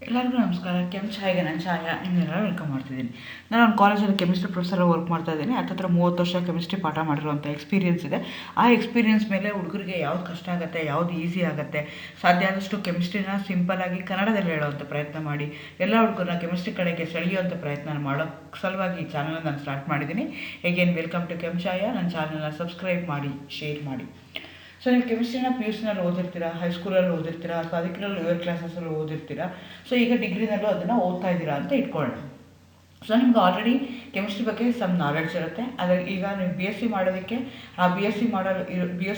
ಎಲ್ಲರಿಗೂ ನಮಸ್ಕಾರ. ಚಾಯ್ಗೆ ನಾನು ಛಾಯಾ ನಿಮ್ಮೆಲ್ಲರೂ ವೆಲ್ಕಮ್ ಮಾಡ್ತಿದ್ದೀನಿ. ನಾನು ಒಂದು ಕಾಲೇಜಲ್ಲಿ ಕೆಮಿಸ್ಟ್ರಿ ಪ್ರೊಫೆಸರ್ ವರ್ಕ್ ಮಾಡ್ತಾ ಇದ್ದೀನಿ. ಹತ್ತತ್ರ 30 ವರ್ಷ ಕೆಮಿಸ್ಟ್ರಿ ಪಾಠ ಮಾಡಿರೋಂಥ ಎಕ್ಸ್ಪೀರಿಯನ್ಸ್ ಇದೆ. ಆ ಎಕ್ಸ್ಪೀರಿಯನ್ಸ್ ಮೇಲೆ ಹುಡುಗರಿಗೆ ಯಾವ್ದು ಕಷ್ಟ ಆಗುತ್ತೆ, ಯಾವ್ದು ಈಸಿ ಆಗುತ್ತೆ, ಸಾಧ್ಯ ಆದಷ್ಟು ಕೆಮಿಸ್ಟ್ರಿನ ಸಿಂಪಲ್ಲಾಗಿ ಕನ್ನಡದಲ್ಲಿ ಹೇಳೋವಂಥ ಪ್ರಯತ್ನ ಮಾಡಿ ಎಲ್ಲ ಹುಡುಗರನ್ನ ಕೆಮಿಸ್ಟ್ರಿ ಕಡೆಗೆ ಸೆಳೆಯುವಂಥ ಪ್ರಯತ್ನ ಮಾಡೋ ಸಲುವಾಗಿ ಈ ಚಾನಲ್ನ ನಾನು ಸ್ಟಾರ್ಟ್ ಮಾಡಿದ್ದೀನಿ. ಹೇಗೇನು ವೆಲ್ಕಮ್ ಟು ಚಾಯಾ. ನನ್ನ ಚಾನಲ್ನ ಸಬ್ಸ್ಕ್ರೈಬ್ ಮಾಡಿ, ಶೇರ್ ಮಾಡಿ. ಸೊ ನೀವು ಕೆಮಿಸ್ಟ್ರಿನ ಪಿ ಯು ಸಿನಲ್ಲಿ ಓದಿರ್ತೀರಾ, ಹೈಸ್ಕೂಲಲ್ಲಿ ಓದಿರ್ತೀರಾ, ಅಥವಾ ಅದಕ್ಕಿಂತ ಲೋಯರ್ ಕ್ಲಾಸಸ್ಸಲ್ಲಿ ಓದಿರ್ತೀರಾ. ಸೊ ಈಗ ಡಿಗ್ರಿನಲ್ಲೂ ಅದನ್ನು ಓದ್ತಾ ಇದ್ದೀರಾ ಅಂತ ಇಟ್ಕೊಳ್ಳೋಣ. ಸೊ ನಿಮ್ಗೆ ಆಲ್ರೆಡಿ ಕೆಮಿಸ್ಟ್ರಿ ಬಗ್ಗೆ ಸಮ್ ನಾಲೆಡ್ಜ್ ಇರುತ್ತೆ. ಅದ್ರಲ್ಲಿ ಈಗ ನೀವು ಬಿ ಎಸ್ ಸಿ ಮಾಡೋದಕ್ಕೆ ಆ ಬಿ ಎಸ್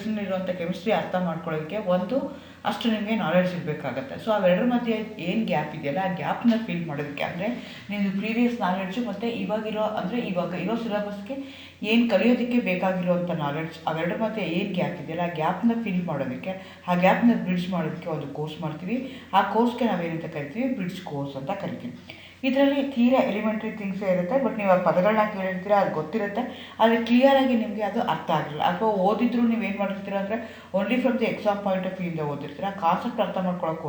ಸಿನಲ್ಲಿರುವಂಥ ಕೆಮಿಸ್ಟ್ರಿ ಅರ್ಥ ಮಾಡ್ಕೊಳ್ಳೋದಕ್ಕೆ ಅಷ್ಟು ನಿಮಗೆ ನಾಲೆಡ್ಜ್ ಇರಬೇಕಾಗತ್ತೆ. ಸೊ ಅವೆರಡರ ಮಧ್ಯೆ ಏನು ಗ್ಯಾಪ್ ಇದೆಯಲ್ಲ, ಆ ಗ್ಯಾಪ್ನ ಫೀಲ್ ಮಾಡೋದಕ್ಕೆ ಅಂದರೆ ನೀವು ಪ್ರೀವಿಯಸ್ ನಾಲೆಡ್ಜು ಮತ್ತು ಇವಾಗ ಇರೋ ಸಿಲೆಬಸ್ಗೆ ಏನು ಕಲಿಯೋದಕ್ಕೆ ಬೇಕಾಗಿರುವಂಥ ನಾಲೆಡ್ಜ್, ಅವೆರಡರ ಮಧ್ಯೆ ಏನು ಗ್ಯಾಪ್ ಇದೆಯಲ್ಲ ಆ ಗ್ಯಾಪ್ನ ಫಿಲ್ ಮಾಡೋದಕ್ಕೆ, ಆ ಗ್ಯಾಪ್ನ ಬ್ರಿಡ್ಜ್ ಮಾಡೋದಕ್ಕೆ ಒಂದು ಕೋರ್ಸ್ ಮಾಡ್ತೀವಿ. ಆ ಕೋರ್ಸ್ಗೆ ನಾವೇನಂತ ಕರಿತೀವಿ, ಬ್ರಿಡ್ಜ್ ಕೋರ್ಸ್ ಅಂತ ಕರಿತೀವಿ. ಇದರಲ್ಲಿ ತೀರಾ ಎಲಿಮೆಂಟ್ರಿ ಥಿಂಗ್ಸೇ ಇರುತ್ತೆ. ಬಟ್ ನೀವು ಆ ಪದಗಳನ್ನ ಕೇಳಿರ್ತೀರ, ಅದು ಗೊತ್ತಿರುತ್ತೆ, ಆದರೆ ಕ್ಲಿಯರಾಗಿ ನಿಮಗೆ ಅದು ಅರ್ಥ ಆಗಿಲ್ಲ. ಅಥವಾ ಓದಿದ್ರು ನೀವೇನು ಮಾಡಿರ್ತೀರ ಅಂದರೆ only from the exam point of ವ್ಯೂಯಿಂದ ಓದಿರ್ತೀರ, ಕಾನ್ಸೆಪ್ಟ್ ಅರ್ಥ ಮಾಡ್ಕೊಳಕ್ಕೆ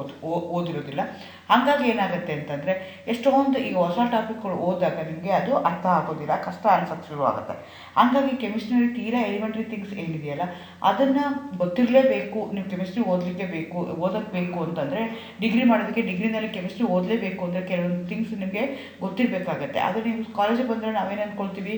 ಓದಿರೋದಿಲ್ಲ. ಹಾಗಾಗಿ ಏನಾಗುತ್ತೆ ಅಂತಂದರೆ ಎಷ್ಟೊಂದು ಈಗ ಹೊಸ ಟಾಪಿಕ್ಗಳು ಓದಿದಾಗ ನಿಮಗೆ ಅದು ಅರ್ಥ ಆಗೋದಿಲ್ಲ, ಕಷ್ಟ ಅನ್ಸೋಕ್ಕೆ ಶುರು ಆಗುತ್ತೆ. ಹಾಗಾಗಿ ಕೆಮಿಸ್ಟ್ರಿಯಲ್ಲಿ ತೀರಾ ಎಲಿಮೆಂಟ್ರಿ ಥಿಂಗ್ಸ್ ಏನಿದೆಯಲ್ಲ ಅದನ್ನು ಗೊತ್ತಿರಲೇಬೇಕು. ನೀವು ಕೆಮಿಸ್ಟ್ರಿ ಓದೋಕ್ಕೆ ಬೇಕು ಅಂತಂದರೆ ಡಿಗ್ರಿ ಮಾಡೋದಕ್ಕೆ, ಡಿಗ್ರಿನಲ್ಲಿ ಕೆಮಿಸ್ಟ್ರಿ ಓದಲೇಬೇಕು ಅಂದರೆ ಕೆಲವೊಂದು ಥಿಂಗ್ಸ್ ನಿಮಗೆ ಗೊತ್ತಿರಬೇಕಾಗತ್ತೆ. ಆದರೆ ನೀವು ಕಾಲೇಜಿಗೆ ಬಂದರೆ ನಾವೇನು ಅಂದ್ಕೊಳ್ತೀವಿ,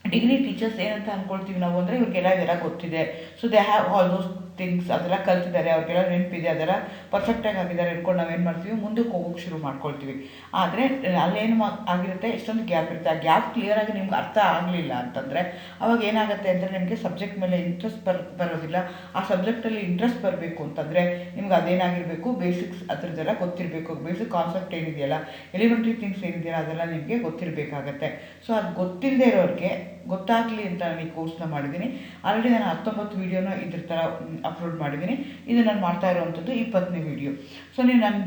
ಡಿಗ್ರಿ ಟೀಚರ್ಸ್ ಏನಂತ ಅಂದ್ಕೊಳ್ತೀವಿ ನಾವು ಅಂದರೆ ಇವ್ರಿಗೆಲ್ಲ ಇದೆಲ್ಲ ಗೊತ್ತಿದೆ, so they have all those things, ಅದೆಲ್ಲ ಕಲ್ತಿದ್ದಾರೆ, ಅವ್ರಿಗೆಲ್ಲ ನೆನಪಿದೆ, ಅದೆಲ್ಲ ಪರ್ಫೆಕ್ಟಾಗಿ ಆಗಿದ್ದಾರೆ ಅಂದ್ಕೊಂಡು ನಾವೇನು ಮಾಡ್ತೀವಿ, ಮುಂದಕ್ಕೆ ಹೋಗೋಕ್ಕೆ ಶುರು ಮಾಡ್ಕೊಳ್ತೀವಿ. ಆದರೆ ಅಲ್ಲೇನು ಆಗಿರುತ್ತೆ, ಎಷ್ಟೊಂದು ಗ್ಯಾಪ್ ಇರುತ್ತೆ. ಆ ಗ್ಯಾಪ್ ಕ್ಲಿಯರಾಗಿ ನಿಮ್ಗೆ ಅರ್ಥ ಆಗಲಿಲ್ಲ ಅಂತಂದರೆ ಅವಾಗ ಏನಾಗುತ್ತೆ ಅಂದರೆ ನಿಮಗೆ ಸಬ್ಜೆಕ್ಟ್ ಮೇಲೆ ಇಂಟ್ರೆಸ್ಟ್ ಬರೋದಿಲ್ಲ. ಆ ಸಬ್ಜೆಕ್ಟಲ್ಲಿ ಇಂಟ್ರೆಸ್ಟ್ ಬರಬೇಕು ಅಂತಂದರೆ ನಿಮ್ಗೆ ಅದೇನಾಗಿರಬೇಕು, ಬೇಸಿಕ್ಸ್ ಅದರದ್ದೆಲ್ಲ ಗೊತ್ತಿರಬೇಕು. ಬೇಸಿಕ್ ಕಾನ್ಸೆಪ್ಟ್ ಏನಿದೆಯಲ್ಲ, ಎಲಿಮೆಂಟ್ರಿ ಥಿಂಗ್ಸ್ ಏನಿದೆಯಲ್ಲ ಅದೆಲ್ಲ ನಿಮಗೆ ಗೊತ್ತಿರಬೇಕಾಗತ್ತೆ. ಸೊ ಅದು ಗೊತ್ತಿಲ್ಲದೆ ಇರೋರಿಗೆ ಗೊತ್ತಾಗಲಿ ಅಂತ ನಾನು ಈ ಕೋರ್ಸ್ನ ಮಾಡಿದ್ದೀನಿ. ಆಲ್ರೆಡಿ ನಾನು 19 ವೀಡಿಯೋನ ಇದ್ರ ಥರ ಅಪ್ಲೋಡ್ ಮಾಡಿದ್ದೀನಿ. ಇದು ನಾನು ಮಾಡ್ತಾ ಇರೋವಂಥದ್ದು 20ನೇ ವೀಡಿಯೋ. ಸೊ ನೀವು ನನ್ನ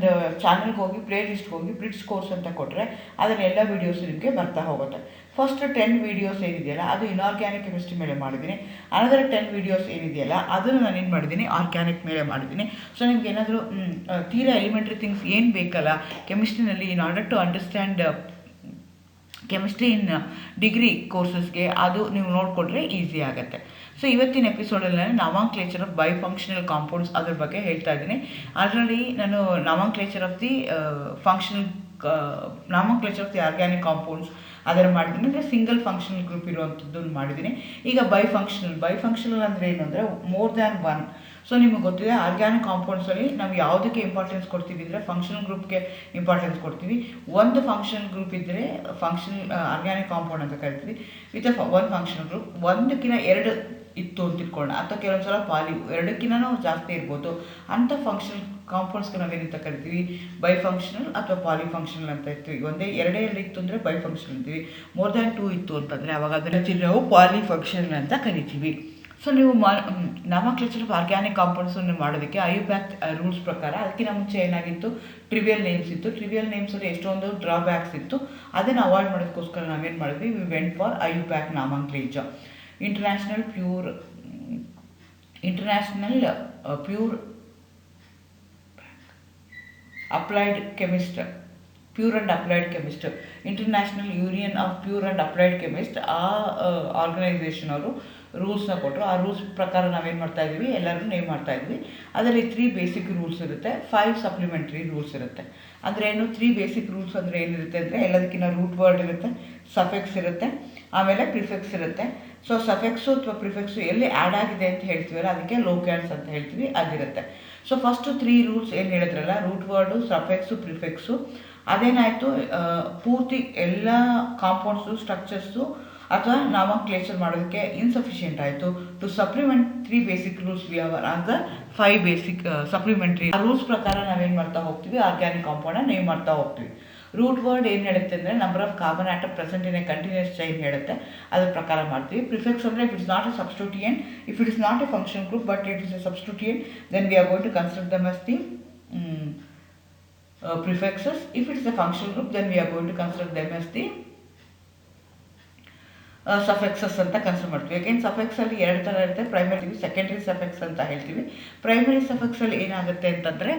ಚಾನಲ್ಗೆ ಹೋಗಿ ಪ್ಲೇ ಲಿಸ್ಟ್ಗೆ ಹೋಗಿ ಬ್ರಿಡ್ಜ್ ಕೋರ್ಸ್ ಅಂತ ಕೊಟ್ಟರೆ ಅದನ್ನ ಎಲ್ಲ ವೀಡಿಯೋಸ್ ನಿಮಗೆ ಬರ್ತಾ ಹೋಗುತ್ತೆ. ಫಸ್ಟ್ 10 ವೀಡಿಯೋಸ್ ಏನಿದೆಯಲ್ಲ ಅದು ಇನ್ಆರ್ಗ್ಯಾನಿಕ್ ಕೆಮಿಸ್ಟ್ರಿ ಮೇಲೆ ಮಾಡಿದ್ದೀನಿ. ಅನದರ್ 10 ವೀಡಿಯೋಸ್ ಏನಿದೆಯಲ್ಲ ಅದನ್ನು ನಾನು ಏನು ಮಾಡಿದ್ದೀನಿ, ಆರ್ಗ್ಯಾನಿಕ್ ಮೇಲೆ ಮಾಡಿದ್ದೀನಿ. ಸೊ ನಿಮ್ಗೆ ಏನಾದರೂ ತೀರಾ ಎಲಿಮೆಂಟ್ರಿ ಥಿಂಗ್ಸ್ ಏನು ಬೇಕಲ್ಲ ಕೆಮಿಸ್ಟ್ರಿನಲ್ಲಿ, in order to understand chemistry in degree ಕೋರ್ಸಸ್ಗೆ, ಅದು ನೀವು ನೋಡಿಕೊಂಡ್ರೆ ಈಸಿ ಆಗುತ್ತೆ. ಸೊ ಇವತ್ತಿನ ಎಪಿಸೋಡಲ್ಲಿ ನಾನು ನಾಮಂಕ್ಲೇಚರ್ ಆಫ್ ಬೈಫಂಕ್ಷನಲ್ ಕಾಂಪೌಂಡ್ಸ್ ಅದ್ರ ಬಗ್ಗೆ ಹೇಳ್ತಾ ಇದ್ದೀನಿ. ಅದರಲ್ಲಿ ನಾನು nomenclature of the nomenclature of the organic compounds ಅದರ ಮಾಡಿದ್ದೀನಿ. ಅಂದರೆ ಸಿಂಗಲ್ ಫಂಕ್ಷನಲ್ ಗ್ರೂಪ್ ಇರುವಂಥದ್ದು ಮಾಡಿದ್ದೀನಿ. ಈಗ ಬೈಫಂಕ್ಷನಲ್ ಅಂದರೆ ಏನು ಅಂದರೆ ಮೋರ್ ದ್ಯಾನ್ ಒನ್. ಸೊ ನಿಮಗೆ ಗೊತ್ತಿದೆ, ಆರ್ಗ್ಯಾನಿಕ್ ಕಾಂಪೌಂಡ್ಸಲ್ಲಿ ನಾವು ಯಾವುದಕ್ಕೆ ಇಂಪಾರ್ಟೆನ್ಸ್ ಕೊಡ್ತೀವಿ ಅಂದರೆ ಫಂಕ್ಷನಲ್ ಗ್ರೂಪ್ಗೆ ಇಂಪಾರ್ಟೆನ್ಸ್ ಕೊಡ್ತೀವಿ. ಒಂದು ಫಂಕ್ಷನಲ್ ಗ್ರೂಪ್ ಇದ್ದರೆ ಆರ್ಗ್ಯಾನಿಕ್ ಕಾಂಪೌಂಡ್ ಅಂತ ಕರಿತೀವಿ. ವಿತ್ ಒಂದು ಫಂಕ್ಷನಲ್ ಗ್ರೂಪ್ ಒಂದಕ್ಕಿಂತ ಎರಡು ಇತ್ತು ಅಂತ ಇಟ್ಕೊಳ್ಳೋಣ, ಅಥವಾ ಕೆಲವೊಂದು ಸಲ ಎರಡಕ್ಕಿಂತನೂ ಜಾಸ್ತಿ ಇರ್ಬೋದು. ಅಂಥ ಫಂಕ್ಷನಲ್ ಕಾಂಪೌಂಡ್ಸ್ಗೆ ನಾವೇನಂತ ಕರಿತೀವಿ, ಬೈಫಂಕ್ಷನಲ್ ಅಥವಾ ಪಾಲಿಫಂಕ್ಷನಲ್ ಅಂತ ಇರ್ತೀವಿ. ಎರಡೇ ಇತ್ತು ಅಂದರೆ ಬೈಫಂಕ್ಷನಲ್ ಅಂತೀವಿ. ಮೋರ್ ದ್ಯಾನ್ 2 ಇತ್ತು ಅಂತಂದರೆ ಅವಾಗ ಅದನ್ನು ನಾವು ಪಾಲಿಫಂಕ್ಷನಲ್ ಅಂತ ಕರಿತೀವಿ. ಸೊ ನೀವು ನಾಮಕ್ಲೇಚರ್ ಆಫ್ ಆರ್ಗ್ಯಾನಿಕ್ ಕಾಂಪೌಂಡ್ಸನ್ನು ಮಾಡೋದಕ್ಕೆ IUPAC ರೂಲ್ಸ್ ಪ್ರಕಾರ ಅದಕ್ಕಿಂತ ಮುಂಚೆ ಏನಾಗಿತ್ತು, ಟ್ರಿವಿಯಲ್ ನೇಮ್ಸ್ ಇತ್ತು. ಟ್ರಿವಿಯಲ್ ನೇಮ್ಸಲ್ಲಿ ಎಷ್ಟೊಂದು ಡ್ರಾಬ್ಯಾಕ್ಸ್ ಇತ್ತು. ಅದನ್ನು ಅವಾಯ್ಡ್ ಮಾಡೋದಕ್ಕೋಸ್ಕರ ನಾವೇನು ಮಾಡಿದ್ವಿ, we went for IUPAC nomenclature, international pure applied chemist, pure and applied chemist, international union of pure and applied chemist, ಆ ಆರ್ಗನೈಸೇಷನ್ ಅವರು ರೂಲ್ಸ್ನ ಕೊಟ್ಟರು. ಆ ರೂಲ್ಸ್ ಪ್ರಕಾರ ನಾವೇನು ಮಾಡ್ತಾ ಇದ್ವಿ, ಎಲ್ಲರೂ ನೇಮ್ ಮಾಡ್ತಾ ಇದ್ವಿ. ಅದರಲ್ಲಿ 3 ಬೇಸಿಕ್ ರೂಲ್ಸ್ ಇರುತ್ತೆ, 5 ಸಪ್ಲಿಮೆಂಟ್ರಿ ರೂಲ್ಸ್ ಇರುತ್ತೆ. ಅಂದರೆ ಏನು 3 ಬೇಸಿಕ್ ರೂಲ್ಸ್ ಅಂದರೆ ಏನಿರುತ್ತೆ ಅಂದರೆ ಎಲ್ಲದಕ್ಕಿಂತ ರೂಟ್ ವರ್ಡ್ ಇರುತ್ತೆ, ಸಫೆಕ್ಸ್ ಇರುತ್ತೆ, ಆಮೇಲೆ ಪ್ರಿಫೆಕ್ಸ್ ಇರುತ್ತೆ. ಸೊ ಸಫೆಕ್ಸು ಅಥವಾ ಪ್ರಿಫೆಕ್ಸು ಎಲ್ಲಿ ಆ್ಯಡ್ ಆಗಿದೆ ಅಂತ ಹೇಳ್ತೀವಲ್ಲ ಅದಕ್ಕೆ ಲೋಕ್ಯಾನ್ಸ್ ಅಂತ ಹೇಳ್ತೀವಿ, ಅದಿರುತ್ತೆ. ಸೊ ಫಸ್ಟು 3 ರೂಲ್ಸ್ ಏನು ಹೇಳಿದ್ರಲ್ಲ, ರೂಟ್ ವರ್ಡು, ಸಫೆಕ್ಸು, ಪ್ರಿಫೆಕ್ಸು, ಅದೇನಾಯಿತು, ಪೂರ್ತಿ ಎಲ್ಲ ಕಾಂಪೌಂಡ್ಸು, ಸ್ಟ್ರಕ್ಚರ್ಸು ಅಥವಾ ನಾಮಂಕ್ಲೇಚರ್ ಮಾಡೋದಕ್ಕೆ ಇನ್ಸಫಿಷಿಯೆಂಟ್ ಆಯಿತು. To supplement 3 basic rules we have another 5 basic supplementary. ಆ ರೂಲ್ಸ್ ಪ್ರಕಾರ ನಾವೇನು ಮಾಡ್ತಾ ಹೋಗ್ತೀವಿ, ಆರ್ಗ್ಯಾನಿಕ್ ಕಾಂಪೌಂಡ್ನ ನೇಮ್ ಮಾಡ್ತಾ ಹೋಗ್ತೀವಿ. ರೂಟ್ ವರ್ಡ್ ಏನು ಹೇಳುತ್ತೆ ಅಂದರೆ number of carbon atom present in a continuous chain ಹೇಳುತ್ತೆ, ಅದ್ರ ಪ್ರಕಾರ ಮಾಡ್ತೀವಿ. ಪ್ರಿಫೆಕ್ಸ್ ಅಂದರೆ if it's not a substituent, if it is not a function group but it is a substituent, then we are going to consider them as the prefixes. If it is a functional group, then we are going to consider them as the ಸಫೆಕ್ಸಸ್ ಅಂತ consider ಮಾಡ್ತೀವಿ. ಯಾಕೆಂದ್ರೆ ಸಫೆಕ್ಸಲ್ಲಿ ಎರಡು ಥರ ಇರುತ್ತೆ, primary secondary ಸಫೆಕ್ಸ್ ಅಂತ ಹೇಳ್ತೀವಿ. Primary ಸಫೆಕ್ಸಲ್ಲಿ ಏನಾಗುತ್ತೆ ಅಂತಂದರೆ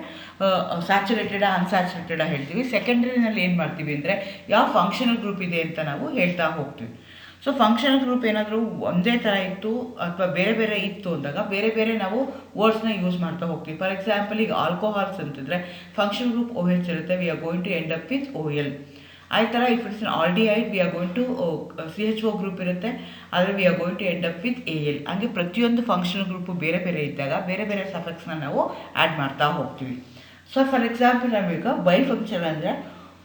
ಸ್ಯಾಚುರೇಟೆಡ ಅನ್ಸ್ಯಾಚುರೇಟೆಡ ಹೇಳ್ತೀವಿ. ಸೆಕೆಂಡ್ರಿನಲ್ಲಿ ಏನು ಮಾಡ್ತೀವಿ ಅಂದರೆ ಯಾವ ಫಂಕ್ಷನಲ್ ಗ್ರೂಪ್ ಇದೆ ಅಂತ ನಾವು ಹೇಳ್ತಾ ಹೋಗ್ತೀವಿ. ಸೊ ಫಂಕ್ಷನಲ್ ಗ್ರೂಪ್ ಏನಾದರೂ ಒಂದೇ ಥರ ಇತ್ತು ಅಥವಾ ಬೇರೆ ಬೇರೆ ಇತ್ತು ಅಂದಾಗ ಬೇರೆ ಬೇರೆ ನಾವು ವರ್ಡ್ಸ್ನ ಯೂಸ್ ಮಾಡ್ತಾ ಹೋಗ್ತೀವಿ. ಫಾರ್ ಎಕ್ಸಾಂಪಲ್ ಈಗ ಆಲ್ಕೋಹಾಲ್ಸ್ ಅಂತಂದರೆ ಫಂಕ್ಷನಲ್ ಗ್ರೂಪ್ OH ಇರುತ್ತೆ, we are going to end up with OL. ಆ ಥರ if it's an aldehyde we are going to CHO group ಇರುತ್ತೆ, ಆದರೆ we are going to end up with AL. ಹಾಗೆ ಪ್ರತಿಯೊಂದು functional group ಬೇರೆ ಬೇರೆ ಇದ್ದಾಗ ಬೇರೆ ಬೇರೆ ಸಫೆಕ್ಸ್ನ ನಾವು ಆ್ಯಡ್ ಮಾಡ್ತಾ ಹೋಗ್ತೀವಿ. ಸೊ ಫಾರ್ ಎಕ್ಸಾಂಪಲ್ ನಾವೀಗ ಬೈ ಫಂಕ್ಷನ್ ಅಂದರೆ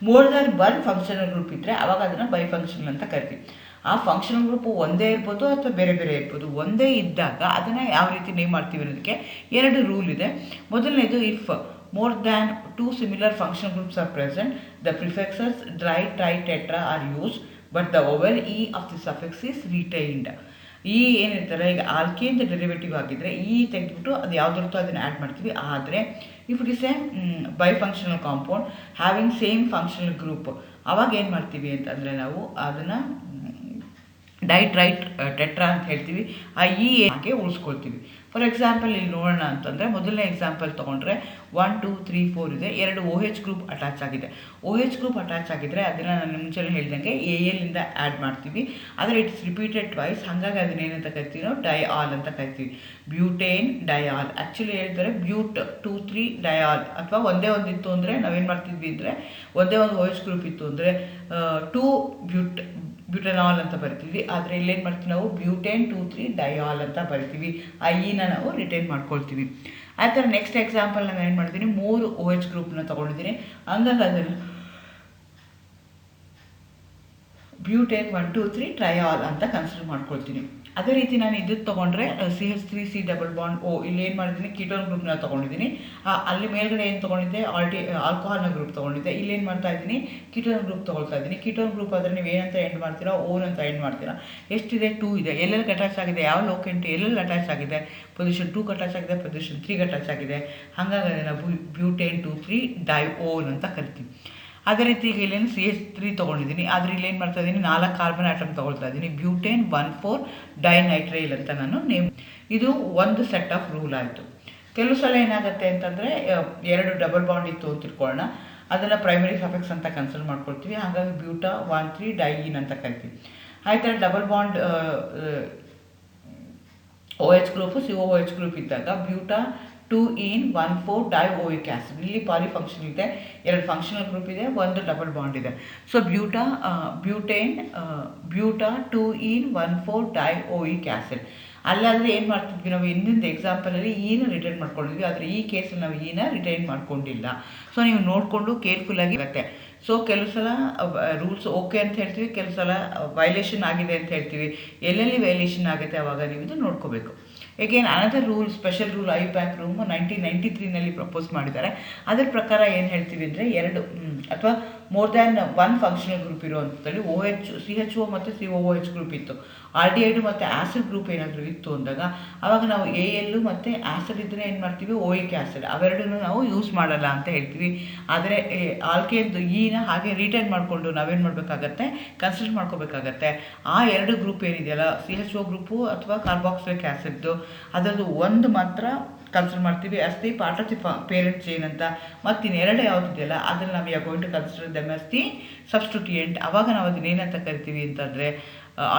more than one functional group ಇದ್ದರೆ ಅವಾಗ ಅದನ್ನು ಬೈ ಫಂಕ್ಷನಲ್ ಅಂತ ಕರಿತೀವಿ. ಆ ಫಂಕ್ಷನಲ್ ಗ್ರೂಪು ಒಂದೇ ಇರ್ಬೋದು ಅಥವಾ ಬೇರೆ ಬೇರೆ ಇರ್ಬೋದು. ಒಂದೇ ಇದ್ದಾಗ ಅದನ್ನು ಯಾವ ರೀತಿ ನೇಮ್ ಮಾಡ್ತೀವಿ ಅನ್ನೋದಕ್ಕೆ ಎರಡು ರೂಲ್ ಇದೆ. ಮೊದಲನೇದು, if more than two similar functional groups are present, the prefixes di, tri, tetra are used, but the vowel E of the suffix is retained. ಈ ಏನಿರ್ತಾರೆ ಈಗ ಆಲ್ಕೇನ್ ಡೆರಿವೇಟಿವ್ ಆಗಿದ್ದರೆ ಈ ತೆಗೆದುಬಿಟ್ಟು ಅದು ಯಾವುದಿರುತ್ತೋ ಅದನ್ನು ಆ್ಯಡ್ ಮಾಡ್ತೀವಿ. ಆದರೆ if it is A by functional compound having same functional group, ಅವಾಗ ಏನು ಮಾಡ್ತೀವಿ ಅಂತಂದರೆ ನಾವು ಅದನ್ನು ಡೈಟ್ರೈಟ್ ಟೆಟ್ರಾ ಅಂತ ಹೇಳ್ತೀವಿ. ಆ ಹಾಗೆ ಉಳಿಸ್ಕೊಳ್ತೀವಿ. ಫಾರ್ ಎಕ್ಸಾಂಪಲ್ ಇಲ್ಲಿ ನೋಡೋಣ ಅಂತಂದರೆ ಮೊದಲನೇ ಎಕ್ಸಾಂಪಲ್ ತೊಗೊಂಡ್ರೆ 1 2 3 4 ಇದೆ, ಎರಡು OH ಗ್ರೂಪ್ ಅಟ್ಯಾಚ್ ಆಗಿದೆ. OH ಗ್ರೂಪ್ ಅಟ್ಯಾಚ್ ಆಗಿದ್ದರೆ ಅದನ್ನು ನಾನು ಮುಂಚೆನೇ ಹೇಳ್ದಂಗೆ AL ಇಂದ ಆ್ಯಡ್ ಮಾಡ್ತೀವಿ. ಆದರೆ ಇಟ್ಸ್ ರಿಪೀಟೆಡ್ ಟ್ವೈಸ್, ಹಾಗಾಗಿ ಅದನ್ನೇನಂತ ಕರಿತೀವಿ ನಾವು ಡೈಆಲ್ ಅಂತ ಕರಿತೀವಿ. ಬ್ಯೂಟೇನ್ ಡೈಆಲ್. ಆ್ಯಕ್ಚುಲಿ ಹೇಳಿದರೆ ಬ್ಯೂಟ್ 2 3 ಡೈಆಲ್, ಅಥವಾ ಒಂದೇ ಒಂದಿತ್ತು ಅಂದರೆ ನಾವೇನು ಮಾಡ್ತಿದ್ವಿ ಅಂದರೆ ಒಂದೇ ಒಂದು OH ಗ್ರೂಪ್ ಇತ್ತು ಅಂದರೆ 2 ಬ್ಯೂಟನಾಲ್ ಅಂತ ಬರಿತೀವಿ. ಆದರೆ ಇಲ್ಲೇನು ಮಾಡ್ತೀವಿ ನಾವು ಬ್ಯೂಟೇನ್ 2 3 ಡೈಆಲ್ ಅಂತ ಬರಿತೀವಿ. ಆ ಇನ ನಾವು ರಿಟೈನ್ ಮಾಡ್ಕೊಳ್ತೀವಿ. ಆ ಥರ ನೆಕ್ಸ್ಟ್ ಎಕ್ಸಾಂಪಲ್ ನಾನು ಏನು ಮಾಡ್ತೀನಿ, 3 OH ಗ್ರೂಪ್ನ ತೊಗೊಂಡಿದ್ದೀನಿ, ಹಂಗಾಗಿ ಅದನ್ನು ಬ್ಯೂಟೇನ್ 1 2 3 ಟ್ರಯಾಲ್ ಅಂತ ಕನ್ಸಿಡರ್ ಮಾಡ್ಕೊಳ್ತೀನಿ. ಅದೇ ರೀತಿ ನಾನು ಇದಕ್ಕೆ ತೊಗೊಂಡ್ರೆ CH3C ಡಬಲ್ ಬಾಂಡ್ O, ಇಲ್ಲಿ ಏನು ಮಾಡಿದ್ದೀನಿ ಕೀಟೋನ್ ಗ್ರೂಪ್ನ ತೊಗೊಂಡಿದ್ದೀನಿ. ಅಲ್ಲಿ ಮೇಲ್ಗಡೆ ಏನು ತೊಗೊಂಡಿದ್ದೆ ಆಲ್ಕೋಹಾಲ್ನ ಗ್ರೂಪ್ ತೊಗೊಂಡಿದ್ದೆ. ಇಲ್ಲಿ ಏನು ಮಾಡ್ತಾ ಇದ್ದೀನಿ ಕೀಟೋನ್ ಗ್ರೂಪ್ ತೊಗೊಳ್ತಾ ಇದ್ದೀನಿ. ಕೀಟೋನ್ ಗ್ರೂಪ್ ಆದರೆ ನೀವು ಏನಂತ ಎಂಡ್ ಮಾಡ್ತೀರಾ, ಓನ್ ಅಂತ ಎಂಡ್ ಮಾಡ್ತೀರಾ. ಎಷ್ಟಿದೆ 2 ಇದೆ. ಎಲ್ಲೆಲ್ಲಿ ಅಟ್ಯಾಚ್ ಆಗಿದೆ, ಯಾವ ಲೋಕೆಂಟ್ ಎಲ್ಲೆಲ್ಲಿ ಅಟ್ಯಾಚ್ ಆಗಿದೆ, ಪೊಸಿಷನ್ 2 ಅಟ್ಯಾಚ್ ಆಗಿದೆ, ಪೊಸಿಷನ್ 3 ಅಟ್ಯಾಚ್ ಆಗಿದೆ. ಹಾಗಾಗಿ ಅದನ್ನು ಬ್ಯೂಟೇನ್ 2 3 ಡೈಓನ್ ಅಂತ ಕರಿತೀವಿ. ಅದೇ ರೀತಿ ಈಗ ಇಲ್ಲೇನು CH3 ತೊಗೊಂಡಿದ್ದೀನಿ, ಆದರೆ ಇಲ್ಲೇನು ಮಾಡ್ತಾ ಇದ್ದೀನಿ 4 ಕಾರ್ಬನ್ ಆಟಮ್ ತೊಗೊಳ್ತಾ ಇದ್ದೀನಿ. ಬ್ಯೂಟೇನ್ 1 4 ಡೈನೈಟ್ರೈಲ್ ಅಂತ ನಾನು ನೇಮ್. ಇದು ಒಂದು ಸೆಟ್ ಆಫ್ ರೂಲ್ ಆಯಿತು. ಕೆಲವು ಸಲ ಏನಾಗುತ್ತೆ ಅಂತಂದರೆ 2 ಡಬಲ್ ಬಾಂಡ್ ಇತ್ತು ಅಂತ ತಿಳ್ಕೊಳ್ಳೋಣ, ಅದನ್ನು ಪ್ರೈಮರಿ ಸಫೆಕ್ಸ್ ಅಂತ ಕನ್ಸಿಡರ್ ಮಾಡ್ಕೊಳ್ತೀವಿ. ಹಾಗಾಗಿ ಬ್ಯೂಟಾ 1 3 ಡೈಯಿನ್ ಅಂತ ಕರಿತೀವಿ. ಆ ಥರ double bond OH group COOH group ಇದ್ದಾಗ ಬ್ಯೂಟಾ 2 in 1 4 ಡೈಓಯಿಕ್ ಆ್ಯಸಿಡ್. ಇಲ್ಲಿ ಪಾಲಿಫಂಕ್ಷನ್ ಇದೆ, 2 ಫಂಕ್ಷನಲ್ ಗ್ರೂಪ್ ಇದೆ, 1 ಡಬಲ್ ಬಾಂಡ್ ಇದೆ. So butane 2 in 1 4 dioic acid. ಅಲ್ಲಾದರೆ ಏನು ಮಾಡ್ತಿದ್ವಿ ನಾವು ಹಿಂದಿನ ಎಕ್ಸಾಂಪಲಲ್ಲಿ ಈನ ರಿಟೈನ್ ಮಾಡ್ಕೊಂಡಿದ್ವಿ, ಆದರೆ ಈ ಕೇಸಲ್ಲಿ ನಾವು ಈನ ರಿಟೈನ್ ಮಾಡ್ಕೊಂಡಿಲ್ಲ. ಸೊ ನೀವು ನೋಡಿಕೊಂಡು ಕೇರ್ಫುಲ್ಲಾಗಿ ಇರುತ್ತೆ. ಸೊ ಕೆಲವು ಸಲ ರೂಲ್ಸ್ ಓಕೆ ಅಂತ ಹೇಳ್ತೀವಿ, ಕೆಲವು ಸಲ ವೈಲೇಷನ್ ಆಗಿದೆ ಅಂತ ಹೇಳ್ತೀವಿ. ಎಲ್ಲೆಲ್ಲಿ ವೈಲೇಷನ್ ಆಗುತ್ತೆ ಆವಾಗ ನೀವು ಇದು ನೋಡ್ಕೋಬೇಕು. Again another rule, special rule IUPAC rule 1993ನಲ್ಲಿ ಪ್ರಪೋಸ್ ಮಾಡಿದ್ದಾರೆ. ಅದರ ಪ್ರಕಾರ ಏನು ಹೇಳ್ತೀವಿ ಅಂದರೆ 2 ಅಥವಾ ಮೋರ್ ದ್ಯಾನ್ 1 ಫಂಕ್ಷನಲ್ ಗ್ರೂಪ್ ಇರುವಂಥದ್ದಲ್ಲಿ CHO ಮತ್ತು COOH ಗ್ರೂಪ್ ಇತ್ತು, ಆಲ್ಡಿಹೈಡ್ ಮತ್ತು ಆ್ಯಸಿಡ್ ಗ್ರೂಪ್ ಏನಾದರೂ ಇತ್ತು ಅಂದಾಗ ಆವಾಗ ನಾವು AL ಮತ್ತು ಆ್ಯಸಿಡ್ ಇದ್ದರೆ ಏನು ಮಾಡ್ತೀವಿ ಓಯಿಕ್ ಆ್ಯಸಿಡ್, ಅವೆರಡನ್ನು ನಾವು ಯೂಸ್ ಮಾಡಲ್ಲ ಅಂತ ಹೇಳ್ತೀವಿ. ಆದರೆ ಆಲ್ಕೇನ್ದು ಈನ ಹಾಗೆ ರಿಟೈನ್ ಮಾಡಿಕೊಂಡು ನಾವೇನು ಮಾಡಬೇಕಾಗತ್ತೆ, ಕನ್ಸಿಡರ್ ಮಾಡ್ಕೋಬೇಕಾಗತ್ತೆ. ಆ 2 ಗ್ರೂಪ್ ಏನಿದೆಯಲ್ಲ CHO ಗ್ರೂಪು ಅಥವಾ ಕಾರ್ಬಾಕ್ಸಿಲಿಕ್ ಆ್ಯಸಿಡ್ದು, ಅದರದ್ದು ಒಂದು ಮಾತ್ರ ಕನ್ಸಿಡರ್ ಮಾಡ್ತೀವಿ as the part of the parent chain ಅಂತ. ಮತ್ತು ಇನ್ನೆರಡು ಯಾವುದಿದೆಯಲ್ಲ ಅದನ್ನು ನಾವು you are going to consider them as the substituent. ಅವಾಗ ನಾವು ಅದನ್ನ ಏನಂತ ಕರಿತೀವಿ ಅಂತಂದರೆ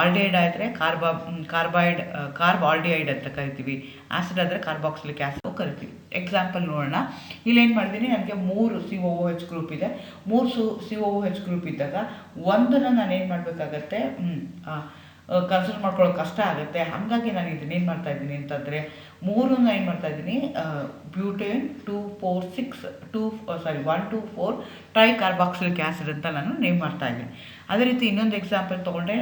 ಆಲ್ಡಿಹೈಡ್ ಆದರೆ ಕಾರ್ಬ್ ಆಲ್ಡಿಹೈಡ್ ಅಂತ ಕರಿತೀವಿ, ಆ್ಯಸಿಡ್ ಆದರೆ ಕಾರ್ಬಾಕ್ಸಿಲಿಕ್ ಆ್ಯಸಿಡ್ ಕರಿತೀವಿ. ಎಕ್ಸಾಂಪಲ್ ನೋಡೋಣ. ಇಲ್ಲೇನು ಮಾಡಿದ್ದೀನಿ, ನನಗೆ 3 COOH ಗ್ರೂಪ್ ಇದೆ. 3 COOH ಗ್ರೂಪ್ ಇದ್ದಾಗ ಒಂದನ್ನು ನಾನು ಏನು ಮಾಡಬೇಕಾಗತ್ತೆ, ಕನ್ಸಿಡರ್ ಮಾಡ್ಕೊಳ್ಳೋಕೆ ಕಷ್ಟ ಆಗುತ್ತೆ. ಹಾಗಾಗಿ ನಾನು ಇದನ್ನೇನು ಮಾಡ್ತಾ ಇದ್ದೀನಿ ಅಂತಂದರೆ 3 ಏನು ಮಾಡ್ತಾ ಇದ್ದೀನಿ, ಬ್ಯೂಟೇನ್ 2 4 6 1 2 4 ಟ್ರೈ ಕಾರ್ಬಾಕ್ಸಿಲಿಕ್ ಆ್ಯಸಿಡ್ ಅಂತ ನಾನು ನೇಮ್ ಮಾಡ್ತಾ ಇದ್ದೀನಿ. ಅದೇ ರೀತಿ ಇನ್ನೊಂದು ಎಕ್ಸಾಂಪಲ್ ತೊಗೊಂಡೆ,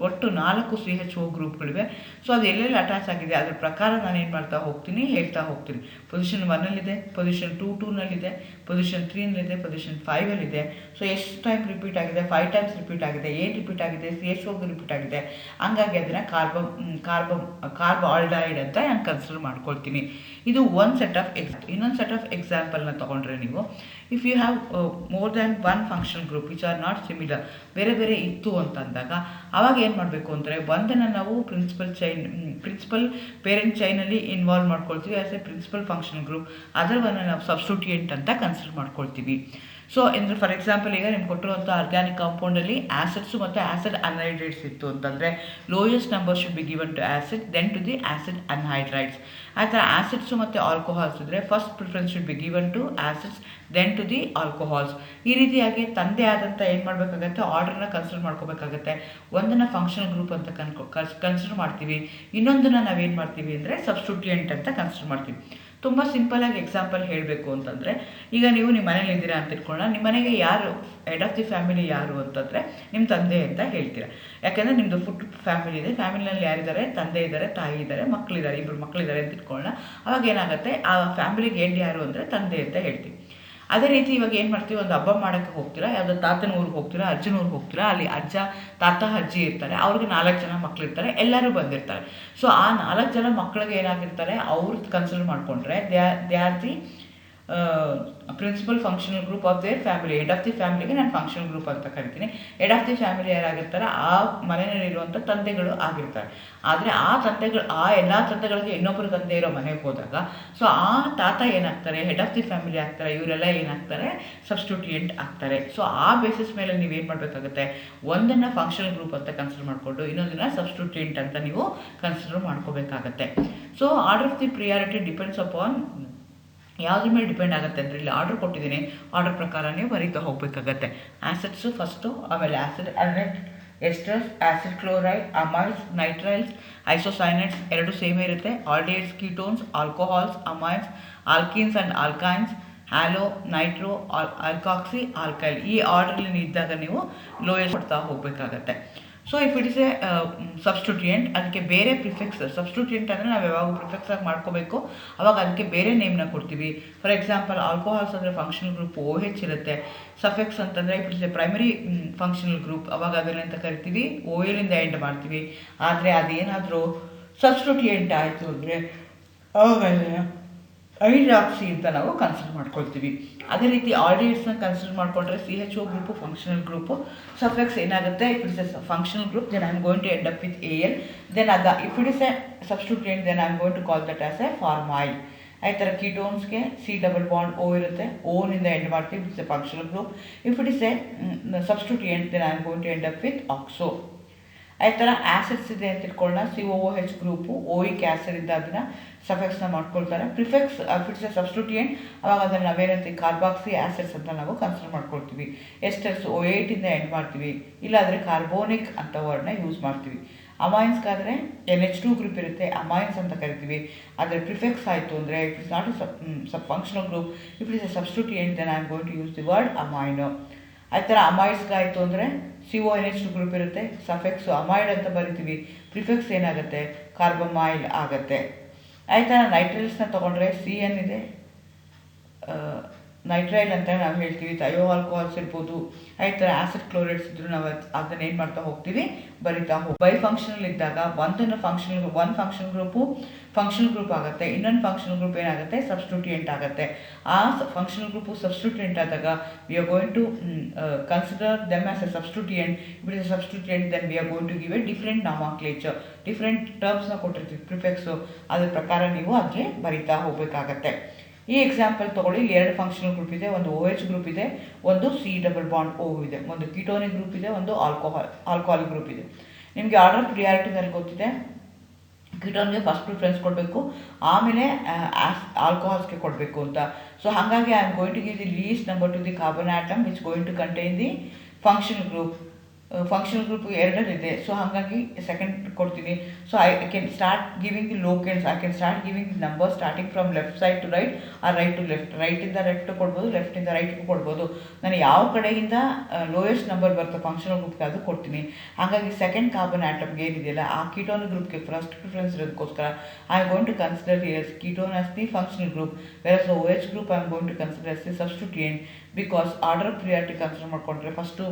ಒಟ್ಟು 4 CHO ಗ್ರೂಪ್ಗಳಿವೆ. ಸೊ ಅದು ಎಲ್ಲೆಲ್ಲಿ ಅಟ್ಯಾಚ್ ಆಗಿದೆ ಅದ್ರ ಪ್ರಕಾರ ನಾನು ಏನು ಮಾಡ್ತಾ ಹೋಗ್ತೀನಿ, ಹೇಳ್ತಾ ಹೋಗ್ತೀನಿ. ಪೊಸಿಷನ್ 1ನಲ್ಲಿದೆ, ಪೊಸಿಷನ್ 2ನಲ್ಲಿದೆ, ಪೊಸಿಷನ್ 3ನಲ್ಲಿದೆ, ಪೊಸಿಷನ್ 5ಅಲ್ಲಿದೆ. ಸೊ ಎಷ್ಟು ಟೈಮ್ ರಿಪೀಟ್ ಆಗಿದೆ, 5 ಟೈಮ್ಸ್ ರಿಪೀಟ್ ಆಗಿದೆ. ಏನು ರಿಪೀಟ್ ಆಗಿದೆ, CHO ರಿಪೀಟ್ ಆಗಿದೆ. ಹಂಗಾಗಿ ಅದನ್ನು ಕಾರ್ಬ್ ಆಲ್ಡಿಹೈಡ್ ಅಂತ ನಾನು ಕನ್ಸಿಡರ್ ಕನ್ಸಿಡರ್ ಮಾಡ್ಕೊಳ್ತೀನಿ. ಇದು ಒಂದು ಸೆಟ್ ಆಫ್ ಇನ್ನೊಂದು ಸೆಟ್ ಆಫ್ ಎಕ್ಸಾಂಪಲ್ನ ತೊಗೊಂಡ್ರೆ ನೀವು, if you have more than one functional group which are not similar, ಬೇರೆ ಬೇರೆ ಇತ್ತು ಅಂತ ಅಂದಾಗ ಆವಾಗ ಏನು ಮಾಡಬೇಕು ಅಂದರೆ, ಒಂದನ್ನು ನಾವು ಪ್ರಿನ್ಸಿಪಲ್ ಪೇರೆಂಟ್ ಚೈನಲ್ಲಿ ಇನ್ವಾಲ್ವ್ ಮಾಡ್ಕೊಳ್ತೀವಿ as a principal functional group, ಅದರವನ್ನು ನಾವು ಸಬ್ಸ್ಟಿಟ್ಯೂಯೆಂಟ್ ಅಂತ ಕನ್ಸಿಡರ್ ಮಾಡ್ಕೊಳ್ತೀವಿ. ಸೊ ಅಂದರೆ ಫಾರ್ ಎಕ್ಸಾಂಪಲ್ ಈಗ ನಿಮ್ಗೆ ಕೊಟ್ಟಿರುವಂಥ ಆರ್ಗ್ಯಾನಿಕ್ ಕಾಂಪೌಂಡಲ್ಲಿ ಆ್ಯಸಿಡ್ಸು ಮತ್ತು ಆ್ಯಸಿಡ್ ಅನ್ಹೈಡ್ರೈಡ್ಸ್ ಇತ್ತು ಅಂತಂದರೆ lowest number should be given to acid then to the acid anhydrides. ಆ ಥರ ಆ್ಯಸಿಡ್ಸು ಮತ್ತು ಆಲ್ಕೋಹಾಲ್ಸ್ ಇದ್ದರೆ first preference should be given to acids then to the alcohols. ಈ ರೀತಿಯಾಗಿ ತಂದೆ ಆದಂಥ ಏನು ಮಾಡಬೇಕಾಗತ್ತೆ, ಆರ್ಡ್ರನ್ನ ಕನ್ಸಿಡರ್ ಮಾಡ್ಕೋಬೇಕಾಗತ್ತೆ. ಒಂದನ್ನು ಫಂಕ್ಷನಲ್ ಗ್ರೂಪ್ ಅಂತ ಕನ್ಸಿಡರ್ ಮಾಡ್ತೀವಿ, ಇನ್ನೊಂದನ್ನು ನಾವೇನು ಮಾಡ್ತೀವಿ ಅಂದರೆ ಸಬ್ಸ್ಟಿಟ್ಯೂಯೆಂಟ್ ಅಂತ ಕನ್ಸಿಡರ್ ಮಾಡ್ತೀವಿ. ತುಂಬ ಸಿಂಪಲಾಗಿ ಎಕ್ಸಾಂಪಲ್ ಹೇಳಬೇಕು ಅಂತಂದರೆ, ಈಗ ನೀವು ನಿಮ್ಮ ಮನೇಲಿ ಇದ್ದೀರಾ ಅಂತ ಇಟ್ಕೊಳ್ಳೋಣ. ನಿಮ್ಮ ಮನೆಗೆ ಯಾರು ಹೆಡ್ ಆಫ್ ದಿ ಫ್ಯಾಮಿಲಿ ಯಾರು ಅಂತಂದರೆ ನಿಮ್ಮ ತಂದೆ ಅಂತ ಹೇಳ್ತೀರಾ. ಯಾಕೆಂದರೆ ನಿಮ್ಮದು ಫುಡ್ ಫ್ಯಾಮಿಲಿ ಇದೆ, ಫ್ಯಾಮಿಲಿನಲ್ಲಿ ಯಾರಿದ್ದಾರೆ, ತಂದೆ ಇದ್ದಾರೆ, ತಾಯಿ ಇದ್ದಾರೆ, ಮಕ್ಕಳಿದ್ದಾರೆ, ಇಬ್ಬರು ಮಕ್ಕಳಿದ್ದಾರೆ ಅಂತ ಇಟ್ಕೊಳ್ಳೋಣ. ಅವಾಗ ಏನಾಗುತ್ತೆ, ಆ ಫ್ಯಾಮಿಲಿಗೆ ಹೆಡ್ ಯಾರು ಅಂದರೆ ತಂದೆ ಅಂತ ಹೇಳ್ತೀವಿ. ಅದೇ ರೀತಿ ಇವಾಗ ಏನು ಮಾಡ್ತೀವಿ, ಒಂದು ಹಬ್ಬ ಮಾಡೋಕ್ಕೆ ಹೋಗ್ತೀರಾ, ಯಾವುದೋ ತಾತನ ಊರಿಗೆ ಹೋಗ್ತೀರಾ, ಅಜ್ಜನ ಊರಿಗೆ ಹೋಗ್ತೀರಾ, ಅಲ್ಲಿ ಅಜ್ಜ ತಾತ ಅಜ್ಜಿ ಇರ್ತಾರೆ, ಅವ್ರಿಗೆ 4 ಜನ ಮಕ್ಕಳಿರ್ತಾರೆ, ಎಲ್ಲರೂ ಬಂದಿರ್ತಾರೆ. ಸೊ ಆ 4 ಜನ ಮಕ್ಕಳಿಗೆ ಏನಾಗಿರ್ತಾರೆ, ಅವ್ರದ್ದು ಕನ್ಸಿಡರ್ ಮಾಡಿಕೊಂಡ್ರೆ they are the principal functional group of their family. Head of the ಫ್ಯಾಮಿಲಿಗೆ ನಾನು ಫಂಕ್ಷನಲ್ ಗ್ರೂಪ್ ಅಂತ ಕರಿತೀನಿ. ಹೆಡ್ ಆಫ್ ದಿ ಫ್ಯಾಮಿಲಿ ಯಾರಾಗಿರ್ತಾರೆ, ಆ ಮನೆಯಲ್ಲಿರುವಂಥ ತಂದೆಗಳು ಆಗಿರ್ತಾರೆ. ಆದರೆ ಆ ಎಲ್ಲ ತಂದೆಗಳಿಗೆ ಇನ್ನೊಬ್ಬರು ತಂದೆ ಇರೋ ಮನೆಗೆ ಹೋದಾಗ, ಸೊ ಆ ತಾತ ಏನಾಗ್ತಾರೆ, ಹೆಡ್ ಆಫ್ ದಿ ಫ್ಯಾಮಿಲಿ ಆಗ್ತಾರೆ, ಇವರೆಲ್ಲ ಏನಾಗ್ತಾರೆ, ಸಬ್ಸ್ಟಿಟ್ಯೂಯೆಂಟ್ ಆಗ್ತಾರೆ. ಸೊ ಆ ಬೇಸಿಸ್ ಮೇಲೆ ನೀವೇನು ಮಾಡಬೇಕಾಗುತ್ತೆ, ಒಂದನ್ನು ಫಂಕ್ಷನಲ್ ಗ್ರೂಪ್ ಅಂತ ಕನ್ಸಿಡರ್ ಮಾಡಿಕೊಂಡು ಇನ್ನೊಂದನ್ನು ಸಬ್ಸ್ಟಿಟ್ಯೂಯೆಂಟ್ ಅಂತ ನೀವು ಕನ್ಸಿಡರ್ ಮಾಡ್ಕೋಬೇಕಾಗತ್ತೆ. So order of the priority depends upon ಯಾವುದ್ರ ಮೇಲೆ ಡಿಪೆಂಡ್ ಆಗುತ್ತೆ ಅಂದರೆ, ಇಲ್ಲಿ ಆರ್ಡರ್ ಕೊಟ್ಟಿದ್ದೀನಿ, ಆರ್ಡರ್ ಪ್ರಕಾರ ನೀವು ಬರೀತಾ ಹೋಗಬೇಕಾಗತ್ತೆ. ಆ್ಯಸಿಡ್ಸು ಫಸ್ಟು, ಆಮೇಲೆ ಆ್ಯಸಿಡ್ ಅಲ್ನೆಟ್, esters, acid chloride, amides, nitriles, isocyanates ಎರಡು ಸೇಮ್ ಇರುತ್ತೆ. Aldehydes, ketones, alcohols, amines, alkenes and alkynes, halo, nitro, alkoxy, alkyl. ಈ ಆರ್ಡ್ರಲ್ಲಿ ಇದ್ದಾಗ ನೀವು ಲೋಯೆಸ್ಟ್ ಕೊಡ್ತಾ ಹೋಗಬೇಕಾಗತ್ತೆ. So if it is a substituent, ಅದಕ್ಕೆ ಬೇರೆ ಪ್ರಿಫಿಕ್ಸ್, ಸಬ್ಸ್ಟಿಟ್ಯೂಯೆಂಟ್ ಅಂದರೆ ನಾವು ಯಾವಾಗ ಪ್ರಿಫಿಕ್ಸ್ ಆಗಿ ಮಾಡ್ಕೋಬೇಕು, ಅವಾಗ ಅದಕ್ಕೆ ಬೇರೆ ನೇಮ್ನ ಕೊಡ್ತೀವಿ. ಫಾರ್ ಎಕ್ಸಾಂಪಲ್ ಆಲ್ಕೋಹಾಲ್ಸ್ ಅಂದರೆ ಫಂಕ್ಷನಲ್ ಗ್ರೂಪ್ OH ಇರುತ್ತೆ. ಸಫೆಕ್ಸ್ ಅಂತಂದರೆ if it's A primary functional group, ಅವಾಗ ಅದೇನಂತ ಕರಿತೀವಿ, OL ಇಂದ ಎಂಡ್ ಮಾಡ್ತೀವಿ. ಆದರೆ ಅದೇನಾದರೂ ಸಬ್ಸ್ಟಿಟ್ಯೂಯೆಂಟ್ ಆಯಿತು ಅಂದರೆ ಅವಾಗ ಹೈಡ್ರಾಕ್ಸಿ ಅಂತ ನಾವು ಕನ್ಸಿಡರ್ ಮಾಡ್ಕೊಳ್ತೀವಿ. ಅದೇ ರೀತಿ ಆಲ್ಡಿಹೈಡ್ಸ್ನ ಕನ್ಸಿಡರ್ ಮಾಡಿಕೊಂಡ್ರೆ CHO group functional group. Suffix ಏನಾಗುತ್ತೆ, if it's a functional group then I am going to end up with AL. Then if it is a substituent then I am going to call that as a formyl. ಈ ಥರ ಕೀಟೋನ್ಸ್ಗೆ C double bond O ಇರುತ್ತೆ, ಓನಿಂದ end ಮಾಡ್ತೀವಿ, it's a functional group. If it is a substituent then I am going to end up with ಆಕ್ಸೋ. ಈ ಥರ acids ಇದೆ ಅಂತ ಇಟ್ಕೊಳ್ಳೋಣ, COOH ಗ್ರೂಪು, OIC ಆ್ಯಸಿಡ್ ಇದ್ದ ಅದನ್ನು ಸಫೆಕ್ಸ್ನ ಮಾಡ್ಕೊಳ್ತಾರೆ. ಪ್ರಿಫೆಕ್ಸ್ ಇಟ್ಸ್ ಎ ಸಬ್ಸ್ಟಿಟ್ಯೂಯೆಂಟ್, ಅವಾಗ ಅದನ್ನು ನಾವೇನಂತೀವಿ, ಕಾರ್ಬಾಕ್ಸಿ ಆ್ಯಸಿಡ್ಸ್ ಅಂತ ನಾವು ಕನ್ಸಿಡರ್ ಮಾಡ್ಕೊಳ್ತೀವಿ. ಎಸ್ಟರ್ಸ್ O8 ಇಂದ ಎಂಡ್ ಮಾಡ್ತೀವಿ, ಇಲ್ಲಾಂದರೆ ಕಾರ್ಬೋನಿಕ್ ಅಂತ ವರ್ಡ್ನ ಯೂಸ್ ಮಾಡ್ತೀವಿ. ಅಮೈನ್ಸ್ಗಾದರೆ NH2 ಗ್ರೂಪ್ ಇರುತ್ತೆ, ಅಮೈನ್ಸ್ ಅಂತ ಕರಿತೀವಿ. ಆದರೆ ಪ್ರಿಫೆಕ್ಸ್ ಆಯಿತು ಅಂದರೆ it is not a functional group, if it is a substituent then I am going to use the word amino. ಆ ಥರ ಅಮೈಡ್ಸ್ಗಾಯಿತು ಅಂದರೆ CONH2 ಗ್ರೂಪ್ ಇರುತ್ತೆ, ಸಫೆಕ್ಸು ಅಮೈಡ್ ಅಂತ ಬರಿತೀವಿ, ಪ್ರಿಫೆಕ್ಸ್ ಏನಾಗುತ್ತೆ, ಕಾರ್ಬಮೈಲ್ ಆಗುತ್ತೆ. ಆ ಥರ ನೈಟ್ರೈಲ್ಸ್ನ ತೊಗೊಂಡ್ರೆ CN ಇದೆ, ನೈಟ್ರೈಲ್ ಅಂತ ನಾವು ಹೇಳ್ತೀವಿ. ಥಯೋ ಆಲ್ಕೋಹಾಲ್ಸ್ ಇರ್ಬೋದು. ಈ ಥರ ಆ್ಯಸಿಡ್ ಕ್ಲೋರೈಡ್ಸ್ ಇದ್ದರೂ ನಾವು ಅದನ್ನ ಏನು ಮಾಡ್ತಾ ಹೋಗ್ತೀವಿ, ಬರಿತಾ ಬೈ ಫಂಕ್ಷನಲ್ ಇದ್ದಾಗ ಒಂದು ಫಂಕ್ಷನಲ್ ಗ್ರೂಪು ಫಂಕ್ಷನಲ್ ಗ್ರೂಪ್ ಆಗುತ್ತೆ, ಇನ್ನೊಂದು ಫಂಕ್ಷನಲ್ ಗ್ರೂಪ್ ಏನಾಗುತ್ತೆ, ಸಬ್ಸ್ಟಿಟ್ಯೂಯೆಂಟ್ ಆಗುತ್ತೆ. ಆ ಫಂಕ್ಷನಲ್ ಗ್ರೂಪು ಸಬ್ಸ್ಟಿಟ್ಯೂಯೆಂಟ್ ಆದಾಗ we are going to consider them as a substituent. It is a substituent then we are going to give a different nomenclature, different ಟರ್ಮ್ಸ್ನ ಕೊಟ್ಟಿರ್ತೀವಿ, prefix, ಅದ್ರ ಪ್ರಕಾರ ನೀವು ಅದಕ್ಕೆ ಬರಿತಾ ಹೋಗಬೇಕಾಗತ್ತೆ. ಈ ಎಕ್ಸಾಂಪಲ್ ತೊಗೊಳ್ಳಿ, 2 ಫಂಕ್ಷನಲ್ ಗ್ರೂಪ್ ಇದೆ, ಒಂದು OH ಗ್ರೂಪ್ ಇದೆ, ಒಂದು C ಡಬಲ್ ಬಾಂಡ್ O ಇದೆ, ಒಂದು ಕೀಟೋನಿಕ್ ಗ್ರೂಪ್ ಇದೆ, ಒಂದು ಆಲ್ಕೋಹಾಲಿಕ್ ಗ್ರೂಪ್ ಇದೆ. ನಿಮಗೆ ಆರ್ಡರ್ ಪ್ರಿಯಾರಿಟಿನಲ್ಲಿ ಗೊತ್ತಿದೆ, ಕೀಟೋನ್ಗೆ ಫಸ್ಟ್ ಪ್ರಿಫರೆನ್ಸ್ ಕೊಡಬೇಕು, ಆಮೇಲೆ ಆಲ್ಕೋಹಾಲ್ಸ್ಗೆ ಕೊಡಬೇಕು ಅಂತ. ಸೊ ಹಾಗಾಗಿ I am going to give the least number to the carbon atom which going to contain the functional group. Functional group 2 so ಹಾಗಾಗಿ ಸೆಕೆಂಡ್ ಕೊಡ್ತೀನಿ. So I can start giving the locants, I can start giving the number starting from left side to right or right to left. ರೈಟಿಂದ left ಕೊಡ್ಬೋದು, ಲೆಫ್ಟಿಂದ ರೈಟ್ಗೂ ಕೊಡ್ಬೋದು. ನಾನು ಯಾವ ಕಡೆಯಿಂದ ಲೋಯೆಸ್ಟ್ ನಂಬರ್ ಬರ್ತದೆ ಫಂಕ್ಷನಲ್ ಗ್ರೂಪ್ಗೆ ಅದು ಕೊಡ್ತೀನಿ. ಹಾಗಾಗಿ ಸೆಕೆಂಡ್ ಕಾರ್ಬನ್ ಆಟಮ್ಗೆ ಏನಿದೆಯಲ್ಲ ಆ ಕೀಟೋನ್ ಗ್ರೂಪ್ಗೆ ಫಸ್ಟ್ ಪ್ರಿಫರೆನ್ಸ್ ಇರೋದಕ್ಕೋಸ್ಕರ I am going to consider here ketone as the functional group, versus OH group I am going to consider as the substituent. Because order priority consider ಮಾಡಿಕೊಂಡ್ರೆ first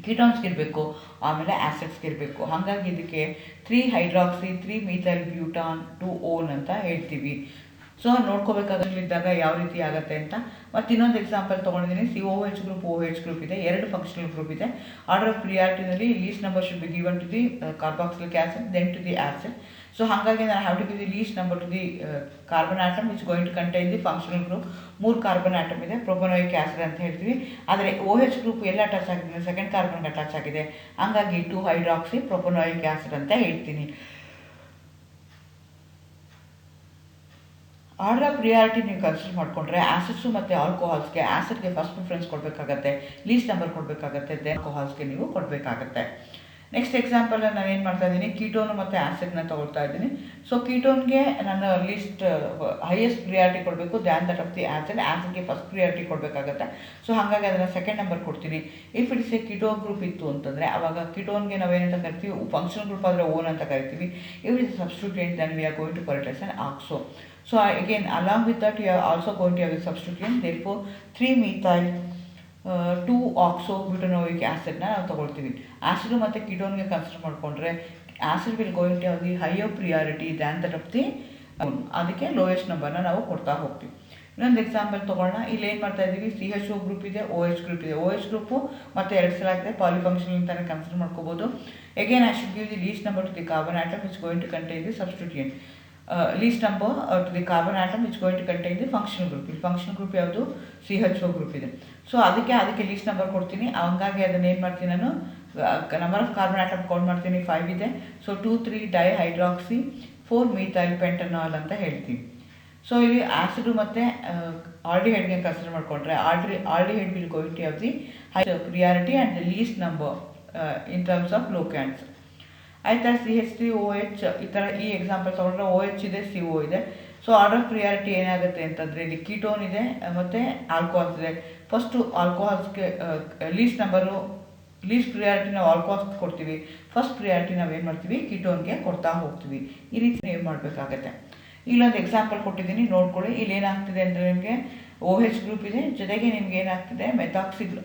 ಕೀಟಾನ್ಸ್ಗೆ ಇರಬೇಕು, ಆಮೇಲೆ ಆ್ಯಸಿಡ್ಸ್ಗೆ ಇರಬೇಕು. ಹಾಗಾಗಿ ಇದಕ್ಕೆ 3-ಹೈಡ್ರಾಕ್ಸಿ 3-ಮಿಥೈಲ್ ಬ್ಯೂಟಾನ್ 2-ಓನ್ ಅಂತ ಹೇಳ್ತೀವಿ. ಸೊ ನೋಡ್ಕೋಬೇಕಾಗಿದ್ದಾಗ ಯಾವ ರೀತಿ ಆಗುತ್ತೆ ಅಂತ. ಮತ್ತು ಇನ್ನೊಂದು ಎಕ್ಸಾಂಪಲ್ ತೊಗೊಂಡಿದ್ದೀನಿ. COH ಗ್ರೂಪ್, OH ಗ್ರೂಪ್ ಇದೆ, 2 ಫಂಕ್ಷನಲ್ ಗ್ರೂಪ್ ಇದೆ. ಆರ್ಡರ್ ಆಫ್ ಪ್ರಿಯಾರಿಟಿನಲ್ಲಿ least number should be given to the carboxylic acid, then to the acid. So ಹಾಗಾಗಿ ನಾನು have to give the least number to the carbon atom which going to contain the functional group. 3 carbon atom ಇದೆ, propanoic acid ಅಂತ ಹೇಳ್ತೀವಿ. ಆದರೆ OH group ಎಲ್ಲ attach ಆಗಿದೆ, second ಕಾರ್ಬನ್ಗೆ attach ಆಗಿದೆ. ಹಾಗಾಗಿ 2-ಹೈಡ್ರಾಕ್ಸಿ ಪ್ರೊಪನೋಯಿಕ್ ಆಸಿಡ್ ಅಂತ ಹೇಳ್ತೀನಿ. ಆರ್ಡರ್ ಆಫ್ ಪ್ರಿಯಾರಿಟಿ ನೀವು ಕನ್ಸಿಡರ್ ಮಾಡಿಕೊಂಡ್ರೆ ಆಸಿಡ್ಸು ಮತ್ತು ಆಲ್ಕೋಹಾಲ್ಸ್ಗೆ ಆಸಿಡ್ಗೆ ಫಸ್ಟ್ ಪ್ರಿಫರೆನ್ಸ್ ಕೊಡಬೇಕಾಗತ್ತೆ, ಲೀಸ್ಟ್ ನಂಬರ್ ಕೊಡಬೇಕಾಗತ್ತೆ, ದೆನ್ ಆಲ್ಕೋಹಾಲ್ಸ್ಗೆ ನೀವು ಕೊಡಬೇಕಾಗತ್ತೆ. ನೆಕ್ಸ್ಟ್ ಎಕ್ಸಾಂಪಲ್ ನಾನು ಏನು ಮಾಡ್ತಾ ಇದ್ದೀನಿ, ಕೀಟೋನು ಮತ್ತು ಆ್ಯಸಿಡ್ನ ತೊಗೊಳ್ತಾ ಇದ್ದೀನಿ. ಸೊ ಕೀಟೋನ್ಗೆ ನಾನು ಲೀಸ್ಟ್ ಹೈಯೆಸ್ಟ್ ಪ್ರಿಯಾರಿಟಿ ಕೊಡಬೇಕು, than that of the acid. ಆ್ಯಸಿಡ್ಗೆ ಫಸ್ಟ್ ಪ್ರಿಯಾರಿಟಿ ಕೊಡಬೇಕಾಗತ್ತೆ. ಸೊ ಹಾಗಾಗಿ ಅದನ್ನು ಸೆಕೆಂಡ್ ನಂಬರ್ ಕೊಡ್ತೀನಿ. If it's a ketone group ಇತ್ತು ಅಂತಂದರೆ ಅವಾಗ ಕೀಟೋನ್ಗೆ ನಾವೇನಂತ ಕರಿತೀವಿ, ಫಂಕ್ಷನಲ್ ಗ್ರೂಪ್ ಆದರೆ ಓನ್ ಅಂತ ಕರಿತೀವಿ. If it's substituent then we are going to call it as an oxo. So again, along with that, you are also going to have a substituent. Therefore, 3-methyl 2-oxobutanoic acid ನಾವು ತಗೊಳ್ತೀವಿ. Acid ಮತ್ತು ಕೀಟೋನ್ಗೆ consider ಮಾಡಿಕೊಂಡ್ರೆ acid will going to have the higher priority than that of the ಅದಕ್ಕೆ lowest ನಂಬರ್ನ ನಾವು ಕೊಡ್ತಾ ಹೋಗ್ತೀವಿ. ಇನ್ನೊಂದು ಎಕ್ಸಾಂಪಲ್ ತೊಗೊಳ್ಳೋಣ. ಇಲ್ಲಿ ಏನು ಮಾಡ್ತಾ ಇದ್ದೀವಿ, CHO ಗ್ರೂಪ್ ಇದೆ, OH ಗ್ರೂಪ್ ಇದೆ. OH ಗ್ರೂಪು ಮತ್ತು 2 ಸಲ ಆಗಿದೆ, ಪಾಲಿಫಂಕ್ಷನಲ್ ಅಂತಲೇ ಕನ್ಸಿಡರ್ ಮಾಡ್ಕೋಬೋದು. Again I should give the least number to the carbon atom which going to contain the substituent. Least number to the carbon atom which going to contain the functional group. ಇಲ್ಲಿ functional group ಯಾವುದು, CHO group ಇದೆ. So ಅದಕ್ಕೆ least number ಕೊಡ್ತೀನಿ. ಹಂಗಾಗಿ ಅದನ್ನು ಏನು ಮಾಡ್ತೀನಿ, ನಾನು number of carbon atom count ಮಾಡ್ತೀನಿ, 5 ಇದೆ. ಸೊ 2,3-ಡೈಹೈಡ್ರಾಕ್ಸಿ 4-ಮಿಥೈಲ್ ಪೆಂಟನಾಲ್ ಅಂತ ಹೇಳ್ತೀವಿ. ಸೊ ಇಲ್ಲಿ ಆಸಿಡು ಮತ್ತು ಆಲ್ಡಿಹೈಡ್ಗೆ ಕನ್ಸಿಡರ್ ಮಾಡಿಕೊಂಡ್ರೆ aldehyde will going to have the high priority and the least number in terms of locants. ಆಯ್ತಾ. CH3OH ಈ ಥರ ಈ ಎಕ್ಸಾಂಪಲ್ ತೊಗೊಂಡ್ರೆ OH ಇದೆ, CO ಇದೆ. ಸೊ ಆರ್ಡರ್ ಆಫ್ ಪ್ರಿಯಾರಿಟಿ ಏನಾಗುತ್ತೆ ಅಂತಂದರೆ ಇಲ್ಲಿ ಕೀಟೋನ್ ಇದೆ ಮತ್ತು ಆಲ್ಕೋಹಾಲ್ಸ್ ಇದೆ. ಫಸ್ಟು ಆಲ್ಕೋಹಾಲ್ಸ್ಗೆ ಲೀಸ್ಟ್ ನಂಬರು, ಲೀಸ್ಟ್ ಪ್ರಿಯಾರಿಟಿ ನಾವು ಆಲ್ಕೋಹಾಲ್ಸ್ಗೆ ಕೊಡ್ತೀವಿ, ಫಸ್ಟ್ ಪ್ರಿಯಾರಿಟಿ ನಾವು ಏನು ಮಾಡ್ತೀವಿ, ಕೀಟೋನ್ಗೆ ಕೊಡ್ತಾ ಹೋಗ್ತೀವಿ. ಈ ರೀತಿ ನೀವು ಮಾಡಬೇಕಾಗತ್ತೆ. ಇಲ್ಲೊಂದು ಎಕ್ಸಾಂಪಲ್ ಕೊಟ್ಟಿದ್ದೀನಿ, ನೋಡ್ಕೊಳ್ಳಿ. ಇಲ್ಲಿ ಏನಾಗ್ತಿದೆ ಅಂದರೆ ನಿಮಗೆ OH ಗ್ರೂಪ್ ಇದೆ, ಜೊತೆಗೆ ನಿಮ್ಗೆ ಏನಾಗ್ತಿದೆ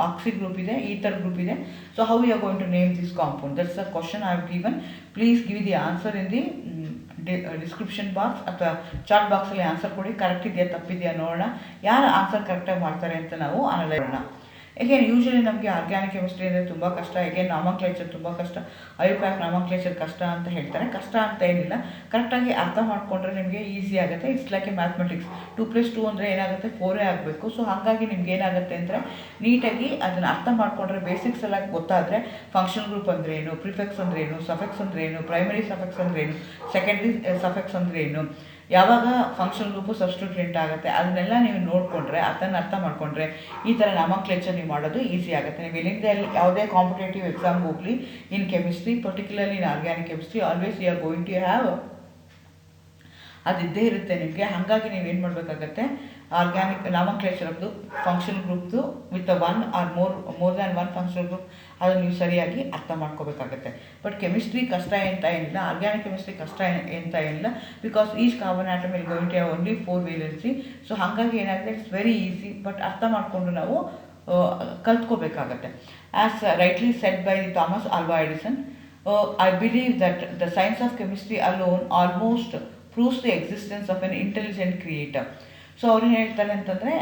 ಆಕ್ಸಿ ಗ್ರೂಪ್ ಇದೆ, ಈಥರ್ ಗ್ರೂಪ್ ಇದೆ. So how you are going to name this compound, that's a question I have given. Please give the answer in the description box ಅಥವಾ ಚಾಟ್ ಬಾಕ್ಸಲ್ಲಿ ಆನ್ಸರ್ ಕೊಡಿ. Correct ಇದೆಯಾ ತಪ್ಪಿದೆಯಾ ನೋಡೋಣ. ಯಾರು ಆನ್ಸರ್ ಕರೆಕ್ಟಾಗಿ ಮಾಡ್ತಾರೆ ಅಂತ ನಾವು ಅನಲೈಸ್ ಮಾಡೋಣ. ಏಕೆಂದರೆ ಯೂಶ್ವಲಿ ನಮಗೆ ಆರ್ಗ್ಯಾನಿಕ್ ಕೆಮಿಸ್ಟ್ರಿ ಅಂದರೆ ತುಂಬ ಕಷ್ಟ. ಏಕೆಂದರೆ ನಾಮಕ್ಲೇಚರ್ ತುಂಬ ಕಷ್ಟ, ಐಪ್ಯಾಕ್ ನಾಮಕ್ಲೇಚರ್ ಕಷ್ಟ ಅಂತ ಹೇಳ್ತಾರೆ. ಕಷ್ಟ ಅಂತ ಏನಿಲ್ಲ, ಕರೆಕ್ಟಾಗಿ ಅರ್ಥ ಮಾಡಿಕೊಂಡ್ರೆ ನಿಮಗೆ ಈಸಿ ಆಗುತ್ತೆ. It's like A mathematics. 2+2 ಅಂದರೆ ಏನಾಗುತ್ತೆ, 4 ಆಗಬೇಕು. ಸೊ ಹಾಗಾಗಿ ನಿಮ್ಗೆ ಏನಾಗುತ್ತೆ ಅಂದರೆ ನೀಟಾಗಿ ಅದನ್ನು ಅರ್ಥ ಮಾಡಿಕೊಂಡ್ರೆ, ಬೇಸಿಕ್ಸ್ ಎಲ್ಲ ಗೊತ್ತಾದರೆ ಫಂಕ್ಷನಲ್ ಗ್ರೂಪ್ ಅಂದರೆ ಏನು, ಪ್ರಿಫೆಕ್ಸ್ ಅಂದರೆ ಏನು, ಸಫೆಕ್ಸ್ ಅಂದರೆ ಏನು, ಪ್ರೈಮರಿ ಸಫೆಕ್ಸ್ ಅಂದರೆ ಏನು, ಸೆಕೆಂಡ್ರಿ ಸಫೆಕ್ಸ್ ಅಂದರೆ ಏನು, ಯಾವಾಗ ಫಂಕ್ಷನಲ್ ಗ್ರೂಪು ಸಬ್ಸ್ಟಿಟ್ಯೂಯೆಂಟ್ ಆಗುತ್ತೆ, ಅದನ್ನೆಲ್ಲ ನೀವು ನೋಡಿಕೊಂಡ್ರೆ, ಅದನ್ನು ಅರ್ಥ ಮಾಡಿಕೊಂಡ್ರೆ ಈ ಥರ ನಾಮಕ್ಲೇಚರ್ ನೀವು ಮಾಡೋದು ಈಸಿ ಆಗುತ್ತೆ. ನೀವು ಎಲ್ಲಿಂದ ಯಾವುದೇ ಕಾಂಪಿಟೇಟಿವ್ ಎಕ್ಸಾಮ್ಗೆ ಹೋಗಲಿ, in chemistry, particularly in organic chemistry, always you are going to have ಅದಿದ್ದೇ ಇರುತ್ತೆ ನಿಮಗೆ. ಹಾಗಾಗಿ ನೀವೇನು ಮಾಡಬೇಕಾಗತ್ತೆ, ಆರ್ಗ್ಯಾನಿಕ್ ನಾಮಕ್ಲೇಚರ್ದು ಫಂಕ್ಷನಲ್ ಗ್ರೂಪ್ದು with 1 or more than 1 functional group ಅದನ್ನು ನೀವು ಸರಿಯಾಗಿ ಅರ್ಥ ಮಾಡ್ಕೋಬೇಕಾಗತ್ತೆ. ಬಟ್ ಕೆಮಿಸ್ಟ್ರಿ ಕಷ್ಟ ಅಂತ ಏನಿಲ್ಲ, ಆರ್ಗ್ಯಾನಿಕ್ ಕೆಮಿಸ್ಟ್ರಿ ಕಷ್ಟ ಅಂತ ಏನಿಲ್ಲ. Because each carbon atom will going to have only 4 valency. So ಹಾಗಾಗಿ ಏನಾಗುತ್ತೆ, ಇಟ್ಸ್ ವೆರಿ ಈಸಿ. ಬಟ್ ಅರ್ಥ ಮಾಡಿಕೊಂಡು ನಾವು ಕಲ್ತ್ಕೋಬೇಕಾಗತ್ತೆ. As rightly said by Thomas Alva Edison, I believe that the science of chemistry alone almost proves the existence of an intelligent creator. So ಅವ್ರು ಏನು ಹೇಳ್ತಾರೆ ಅಂತಂದರೆ,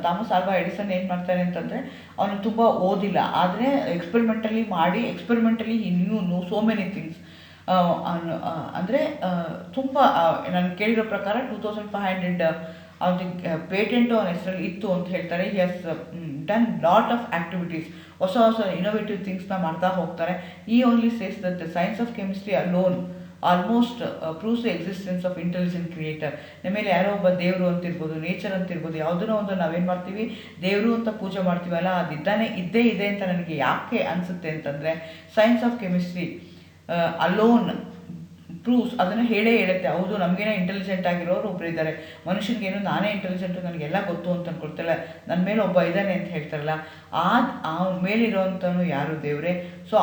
ಥಾಮಸ್ ಆಲ್ವಾ ಎಡಿಸನ್ ಏನು ಮಾಡ್ತಾರೆ ಅಂತಂದರೆ, ಅವನು ತುಂಬ ಓದಿಲ್ಲ, ಆದರೆ ಎಕ್ಸ್ಪೆರಿಮೆಂಟಲಿ ಮಾಡಿ ಎಕ್ಸ್ಪೆರಿಮೆಂಟಲಿ ಈ ನ್ಯೂ ಸೋ ಮೆನಿ ಥಿಂಗ್ಸ್. ಅಂದರೆ ತುಂಬ ನಾನು ಕೇಳಿರೋ ಪ್ರಕಾರ 2500 ಅವ್ನಿಗೆ ಪೇಟೆಂಟು ಅವನ ಹೆಸರಲ್ಲಿ ಇತ್ತು ಅಂತ ಹೇಳ್ತಾರೆ. He has done lot of activities, ಹೊಸ ಇನೋವೇಟಿವ್ ಥಿಂಗ್ಸ್ನ ಮಾಡ್ತಾ ಹೋಗ್ತಾರೆ. ಈ only says that the science of chemistry alone almost proves the existence of intelligent creator. ನಮ್ಮೇಲೆ ಯಾರೋ ಒಬ್ಬ ದೇವರು ಅಂತಿರ್ಬೋದು, ನೇಚರ್ ಅಂತಿರ್ಬೋದು, ಯಾವುದನ್ನೋ ಒಂದು ನಾವೇನು ಮಾಡ್ತೀವಿ, ದೇವರು ಅಂತ ಪೂಜೆ ಮಾಡ್ತೀವಲ್ಲ, ಅದು ಇದ್ದೇ ಇದೆ ಅಂತ ನನಗೆ ಯಾಕೆ ಅನಿಸುತ್ತೆ ಅಂತಂದರೆ, science of chemistry alone proves, ಅದನ್ನು ಹೇಳುತ್ತೆ. ಹೌದು, ನಮಗೇನೋ ಇಂಟೆಲಿಜೆಂಟ್ ಆಗಿರೋರು ಒಬ್ರು ಇದ್ದಾರೆ, ಮನುಷ್ಯನಿಗೇನು ನಾನೇ ಇಂಟೆಲಿಜೆಂಟು, ನನಗೆಲ್ಲ ಗೊತ್ತು ಅಂತ ಅಂದ್ಕೊಳ್ತಾಳೆ, ನನ್ನ ಮೇಲೆ ಒಬ್ಬ ಇದ್ದಾನೆ ಅಂತ ಹೇಳ್ತಾರಲ್ಲ, ಅವನ ಮೇಲಿರೋವಂಥವನು ಯಾರು, ದೇವರೇ. ಸೊ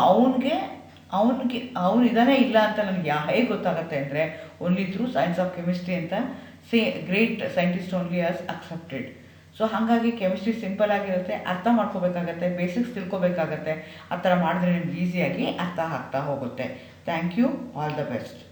ಅವನು ಇದಾನೆ ಇಲ್ಲ ಅಂತ ನನಗೆ ಹೇಗೆ ಗೊತ್ತಾಗುತ್ತೆ ಅಂದರೆ, only through science of chemistry ಅಂತ great scientist only as accepted. So ಹಾಗಾಗಿ ಕೆಮಿಸ್ಟ್ರಿ ಸಿಂಪಲ್ ಆಗಿರುತ್ತೆ, ಅರ್ಥ ಮಾಡ್ಕೋಬೇಕಾಗತ್ತೆ, ಬೇಸಿಕ್ಸ್ ತಿಳ್ಕೊಬೇಕಾಗತ್ತೆ. ಆ ಥರ ಮಾಡಿದ್ರೆ ನಿಮ್ಗೆ ಈಸಿಯಾಗಿ ಅರ್ಥ ಆಗ್ತಾ ಹೋಗುತ್ತೆ. Thank you. All the best.